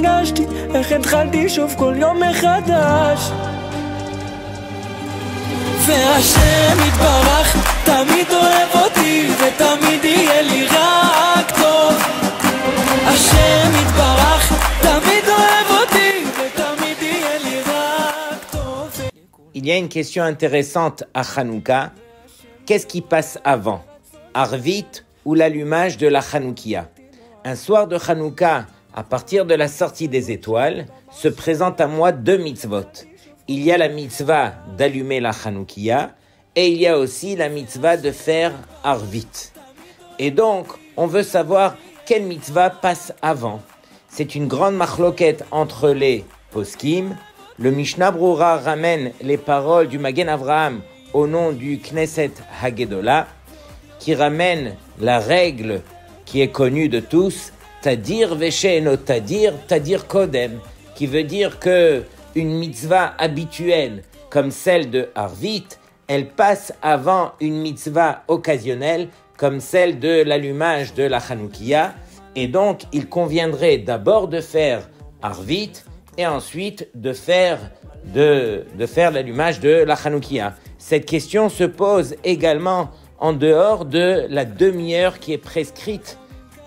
הרגשתי, איך התחלתי שוב כל יום מחדש. והשם יתברך תמיד אוהב אותי ותמיד יהיה לי רק טוב. השם יתברך תמיד אוהב אותי ותמיד יהיה לי רק טוב. Il y a une question intéressante à Hanouka. Qu'est-ce qui passe avant, Arvit ou l'allumage de la Hanoukia? Un soir de Hanouka, à partir de la sortie des étoiles, se présentent à moi deux mitzvot. Il y a la mitzvah d'allumer la Hanoukia et il y a aussi la mitzvah de faire Arvit. Et donc, on veut savoir quelle mitzvah passe avant. C'est une grande machloket entre les poskim. Le Mishnah Brura ramène les paroles du Magen Avraham au nom du Knesset Hagedolah, qui ramène la règle qui est connue de tous, Tadir Veshe'eno Tadir, Tadir Kodem, qui veut dire que une mitzvah habituelle comme celle de Arvit, elle passe avant une mitzvah occasionnelle comme celle de l'allumage de la Hanoukia, et donc il conviendrait d'abord de faire Arvit et ensuite de faire l'allumage de la Hanoukia. Cette question se pose également en dehors de la demi-heure qui est prescrite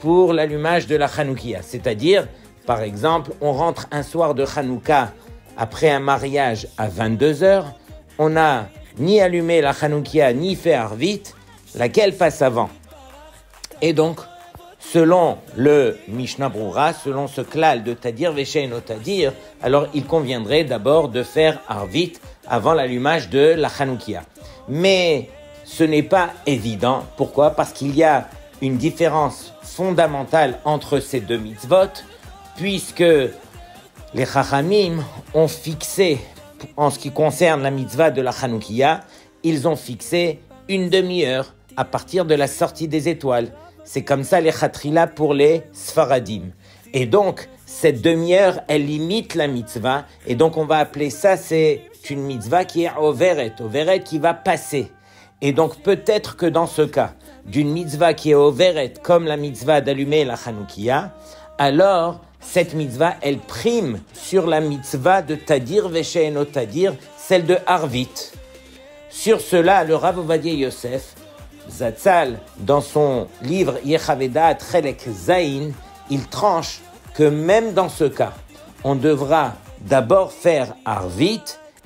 pour l'allumage de la Hanoukia. C'est-à-dire, par exemple, on rentre un soir de Hanouka après un mariage à 22h, on n'a ni allumé la Hanoukia ni fait Arvit, laquelle passe avant. Et donc, selon le Mishnah Brura, selon ce klal de Tadir Veshe'eno Tadir, alors il conviendrait d'abord de faire Arvit avant l'allumage de la Hanoukia. Mais ce n'est pas évident. Pourquoi? Parce qu'il y a une différence fondamentale entre ces deux mitzvot, puisque les Chachamim ont fixé, en ce qui concerne la mitzvah de la Hanoukia, ils ont fixé une demi-heure à partir de la sortie des étoiles. C'est comme ça les Chatrila pour les Sfaradim. Et donc, cette demi-heure, elle limite la mitzvah, et donc on va appeler ça, c'est une mitzvah qui est overet qui va passer. Et donc peut-être que dans ce cas, d'une mitzvah qui est overet, comme la mitzvah d'allumer la Hanoukia, alors cette mitzvah, elle prime sur la mitzvah de Tadir Veshe'eno Tadir, celle de Arvit. Sur cela, le Rav Ovadia Yosef, Zatzal, dans son livre Yechavedat Chelek Zayin, il tranche que même dans ce cas, on devra d'abord faire Arvit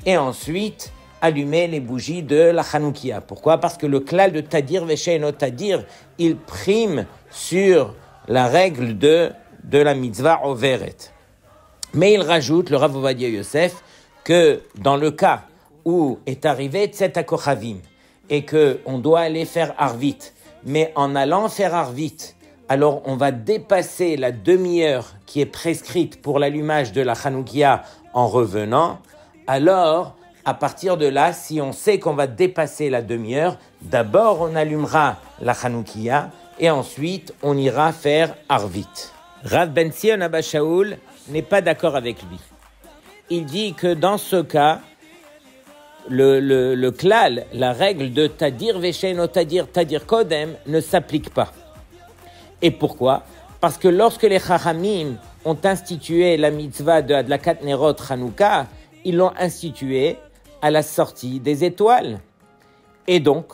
et ensuite allumer les bougies de la Hanoukia. Pourquoi? Parce que le klal de Tadir Veshe'eno Tadir, il prime sur la règle de la mitzvah overet. Mais il rajoute, le Rav Ovadia Yosef, que dans le cas où est arrivé Tset HaKochavim et qu'on doit aller faire Arvit, mais en allant faire Arvit, alors on va dépasser la demi-heure qui est prescrite pour l'allumage de la Hanoukia en revenant, alors à partir de là, si on sait qu'on va dépasser la demi-heure, d'abord on allumera la Hanoukia et ensuite on ira faire Arvit. Rav Ben Sion Abba Shaul n'est pas d'accord avec lui. Il dit que dans ce cas, le klal, la règle de Tadir Veshe'eno Tadir, Tadir Kodem, ne s'applique pas. Et pourquoi? Parce que lorsque les Chachamim ont institué la mitzvah de Adlakat Nerot Hanouka, ils l'ont instituée à la sortie des étoiles. Et donc,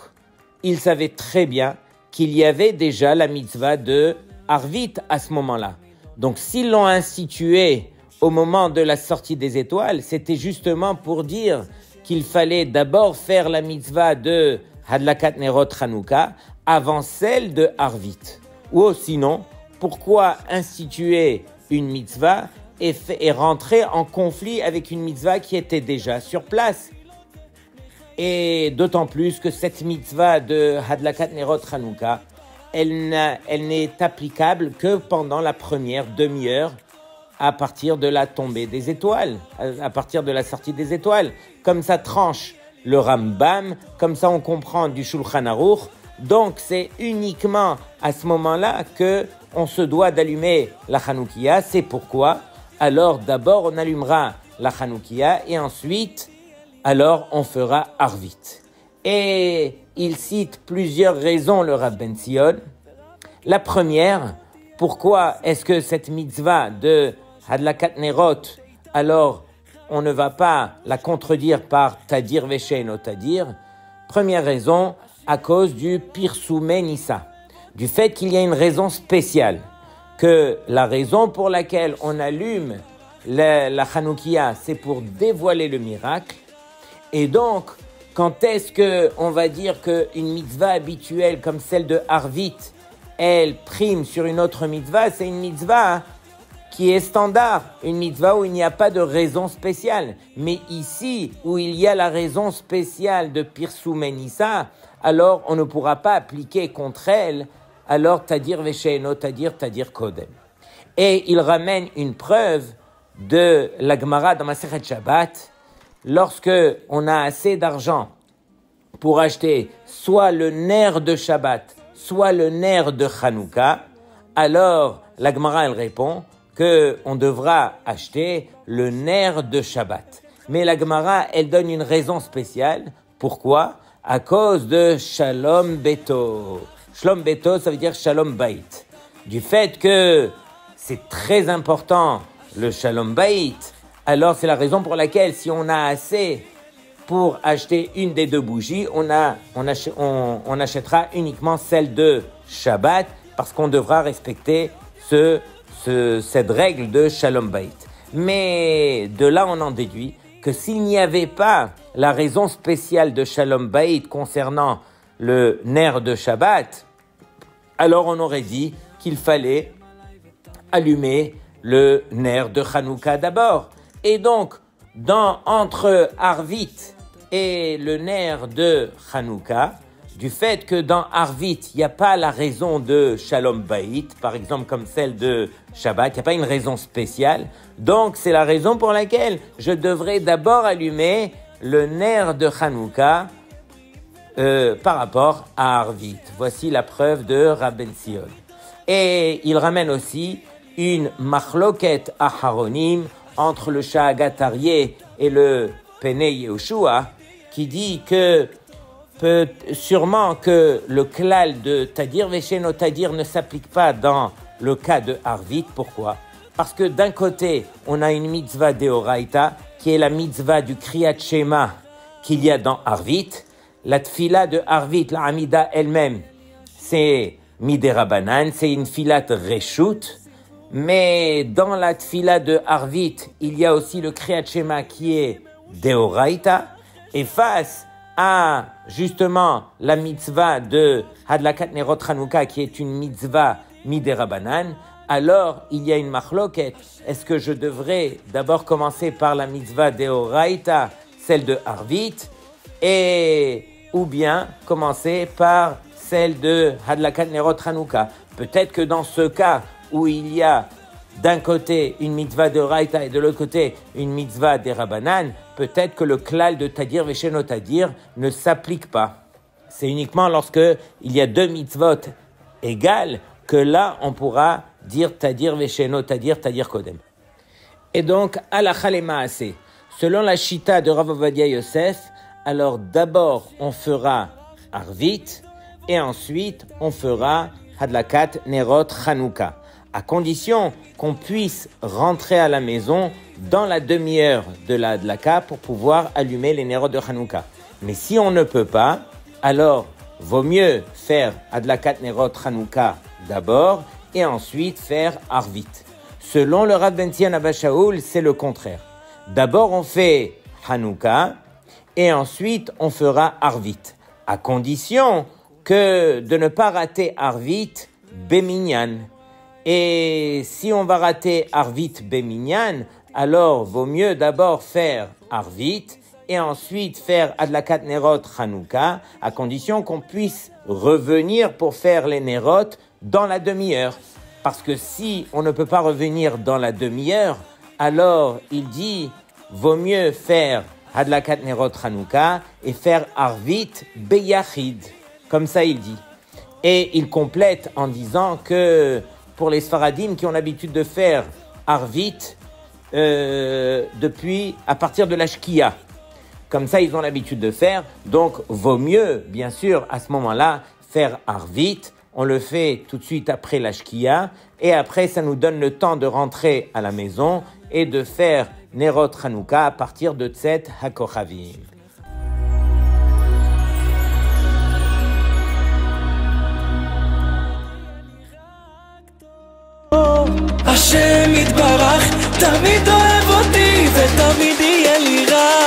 ils savaient très bien qu'il y avait déjà la mitzvah de Arvit à ce moment-là. Donc, s'ils l'ont instituée au moment de la sortie des étoiles, c'était justement pour dire qu'il fallait d'abord faire la mitzvah de Hadlakat Nerot Hanouka avant celle de Arvit. Ou sinon, pourquoi instituer une mitzvah et rentrer en conflit avec une mitzvah qui était déjà sur place? Et d'autant plus que cette mitzvah de Hadlakat Nerot Hanouka, elle n'est applicable que pendant la première demi-heure à partir de la tombée des étoiles, à partir de la sortie des étoiles. Comme ça tranche le Rambam, comme ça on comprend du Shulchan Aruch. Donc c'est uniquement à ce moment-là que on se doit d'allumer la Hanoukia. C'est pourquoi, alors d'abord on allumera la Hanoukia et ensuite, alors on fera Arvit. Et il cite plusieurs raisons, le Rav Ben Sion. La première, pourquoi est-ce que cette mitzvah de Hadlakat Nerot, alors on ne va pas la contredire par Tadir Vesheino Tadir. Première raison, à cause du Pirsumé Nissa, du fait qu'il y a une raison spéciale, que la raison pour laquelle on allume la Hanoukia, c'est pour dévoiler le miracle. Et donc, quand est-ce qu'on va dire qu'une mitzvah habituelle comme celle de Arvit, elle prime sur une autre mitzvah? C'est une mitzvah qui est standard, une mitzvah où il n'y a pas de raison spéciale. Mais ici, où il y a la raison spéciale de Pirsum Nissa, alors on ne pourra pas appliquer contre elle, alors Tadir Vesheino Tadir Kodem. Et il ramène une preuve de la Gemara dans Masechet Shabbat, lorsque on a assez d'argent pour acheter soit le ner de Shabbat, soit le ner de Hanouka, alors la Gemara elle répond qu'on devra acheter le ner de Shabbat. Mais la Gemara elle donne une raison spéciale. Pourquoi? À cause de Shalom Beto. Shalom Beto, ça veut dire Shalom Bait. Du fait que c'est très important le Shalom Bait, alors c'est la raison pour laquelle si on a assez pour acheter une des deux bougies, on achètera uniquement celle de Shabbat parce qu'on devra respecter cette règle de Shalom Bait. Mais de là, on en déduit que s'il n'y avait pas la raison spéciale de Shalom Bait concernant le ner de Shabbat, alors on aurait dit qu'il fallait allumer le ner de Hanouka d'abord. Et donc, entre Arvit et le ner de Hanouka, du fait que dans Arvit, il n'y a pas la raison de Shalom Bait, par exemple comme celle de Shabbat, il n'y a pas une raison spéciale. Donc, c'est la raison pour laquelle je devrais d'abord allumer le ner de Hanouka par rapport à Arvit. Voici la preuve de Rabben Sion. Et il ramène aussi une machloket aharonim entre le Shahagat Aryeh et le Penei Yehoshua, qui dit que sûrement que le klal de Tadir Vesheino Tadir ne s'applique pas dans le cas de Arvit. Pourquoi? Parce que d'un côté, on a une mitzvah deoraita, qui est la mitzvah du Kriyat Shema qu'il y a dans Arvit. La tfila de Arvit, la Amida elle-même, c'est Miderabanan, c'est une filat reshut. Mais dans la tfila de Arvit, il y a aussi le Kriyat Shema qui est deoraita. Et face à justement la mitzvah de Hadlakat Nerot Hanouka qui est une mitzvah miderabanan, alors il y a une machloket. Est-ce que je devrais d'abord commencer par la mitzvah deoraita, celle de Arvit, ou bien commencer par celle de Hadlakat Nerot Hanouka? Peut-être que dans ce cas où il y a d'un côté une mitzvah de Raïta et de l'autre côté une mitzvah des Rabanan, peut-être que le klal de Tadir Vesheino Tadir ne s'applique pas. C'est uniquement lorsque il y a deux mitzvot égales que là on pourra dire Tadir Vesheino Tadir, Tadir Kodem. Et donc, Halacha Lemaaseh, selon la Shita de Rav Ovadia Yosef, alors d'abord on fera Arvit et ensuite on fera Hadlakat Nerot Hanouka, à condition qu'on puisse rentrer à la maison dans la demi-heure de la Hadlaka pour pouvoir allumer les Nerot de Hanouka. Mais si on ne peut pas, alors vaut mieux faire Hadlakat Nerot Hanouka d'abord et ensuite faire Arvit. Selon le Rav Ben Zion Abba Shaul, c'est le contraire. D'abord on fait Hanouka et ensuite on fera Arvit, à condition que de ne pas rater Arvit Beminyan. Et si on va rater Arvit Beminyan, alors vaut mieux d'abord faire Arvit et ensuite faire Hadlakat Nerot Hanouka, à condition qu'on puisse revenir pour faire les Nerot dans la demi-heure. Parce que si on ne peut pas revenir dans la demi-heure, alors il dit vaut mieux faire Hadlakat Nerot Hanouka et faire Arvit Beyachid. Comme ça il dit. Et il complète en disant que pour les Sfaradim qui ont l'habitude de faire Arvit depuis à partir de la Shkia, comme ça ils ont l'habitude de faire, donc vaut mieux bien sûr à ce moment-là faire Arvit. on le fait tout de suite après la Shkia, et après ça nous donne le temps de rentrer à la maison et de faire Nerot Hanouka à partir de Tzet HaKochavim. השם יתברך תמיד אוהב אותי ותמיד יהיה לי רע